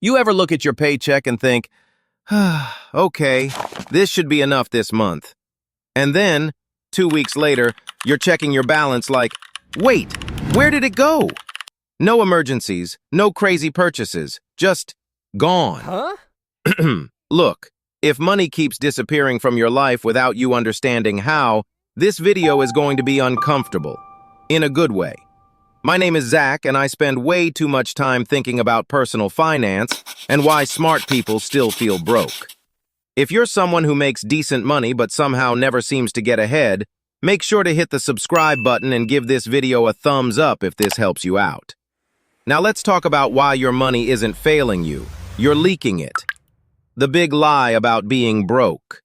You ever look at your paycheck and think, okay, this should be enough this month. And then, 2 weeks later, you're checking your balance like, wait, where did it go? No emergencies, no crazy purchases, just gone. Huh? Look, if money keeps disappearing from your life without you understanding how, this video is going to be uncomfortable, in a good way. My name is Zach, and I spend way too much time thinking about personal finance and why smart people still feel broke. If you're someone who makes decent money but somehow never seems to get ahead, make sure to hit the subscribe button and give this video a thumbs up if this helps you out. Now let's talk about why your money isn't failing you. You're leaking it. The big lie about being broke.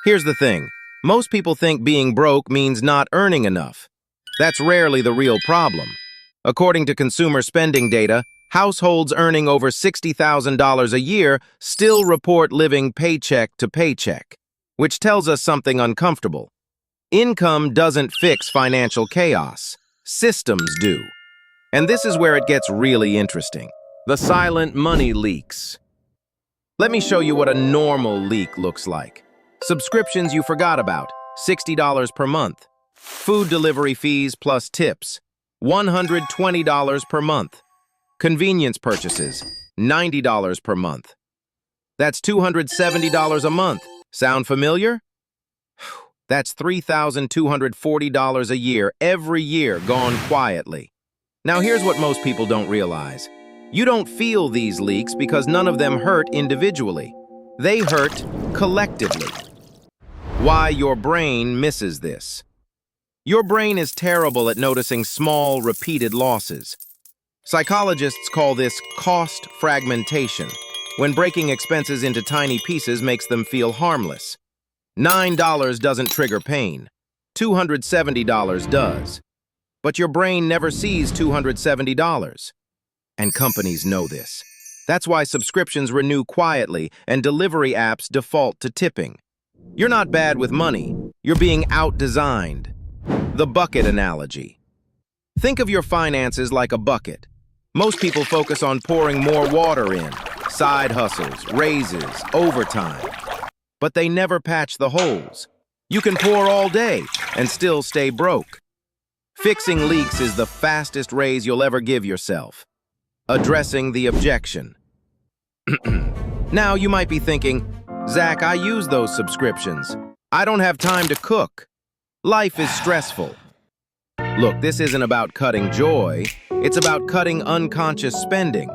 Here's the thing. Most people think being broke means not earning enough. That's rarely the real problem. According to consumer spending data, households earning over $60,000 a year still report living paycheck to paycheck, which tells us something uncomfortable. Income doesn't fix financial chaos. Systems do. And this is where it gets really interesting. The silent money leaks. Let me show you what a normal leak looks like. Subscriptions you forgot about, $60 per month. Food delivery fees plus tips, $120 per month. Convenience purchases, $90 per month. That's $270 a month. Sound familiar? That's $3,240 a year, every year, gone quietly. Now here's what most people don't realize. You don't feel these leaks because none of them hurt individually. They hurt collectively. Why your brain misses this. Your brain is terrible at noticing small, repeated losses. Psychologists call this cost fragmentation, when breaking expenses into tiny pieces makes them feel harmless. $9 doesn't trigger pain. $270 does. But your brain never sees $270. And companies know this. That's why subscriptions renew quietly and delivery apps default to tipping. You're not bad with money. You're being out-designed. The bucket analogy. Think of your finances like a bucket. Most people focus on pouring more water in, side hustles, raises, overtime. But they never patch the holes. You can pour all day and still stay broke. Fixing leaks is the fastest raise you'll ever give yourself. Addressing the objection. Now you might be thinking, Zach, I use those subscriptions. I don't have time to cook. Life is stressful. Look, this isn't about cutting joy. It's about cutting unconscious spending.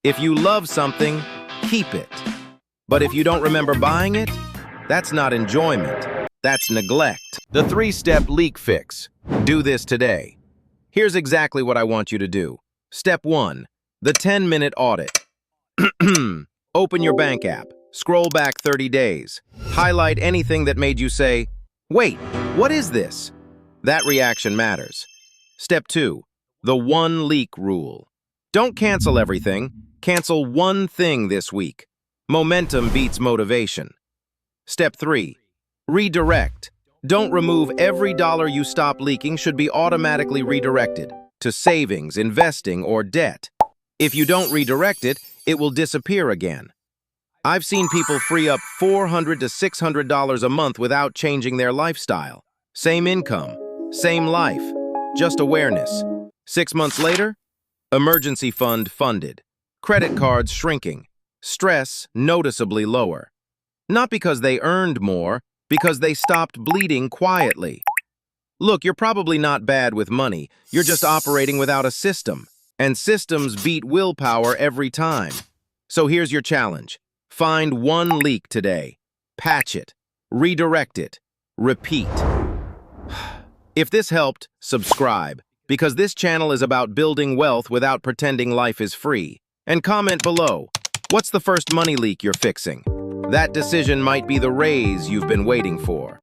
If you love something, keep it. But if you don't remember buying it, that's not enjoyment. That's neglect. The 3-step leak fix. Do this today. Here's exactly what I want you to do. Step 1. The 10-minute audit. Open your bank app. Scroll back 30 days. Highlight anything that made you say, wait, what is this? That reaction matters. Step 2. The 1 leak rule. Don't cancel everything. Cancel one thing this week. Momentum beats motivation. Step 3. Redirect. Don't remove every dollar you stop leaking should be automatically redirected to savings, investing, or debt. If you don't redirect it, it will disappear again. I've seen people free up $400 to $600 a month without changing their lifestyle. Same income, same life, just awareness. 6 months later, emergency fund funded, credit cards shrinking, stress noticeably lower. Not because they earned more, because they stopped bleeding quietly. Look, you're probably not bad with money. You're just operating without a system. And systems beat willpower every time. So here's your challenge. Find 1 leak today. Patch it. Redirect it. Repeat. If this helped, subscribe, because this channel is about building wealth without pretending life is free. And comment below, what's the first money leak you're fixing? That decision might be the raise you've been waiting for.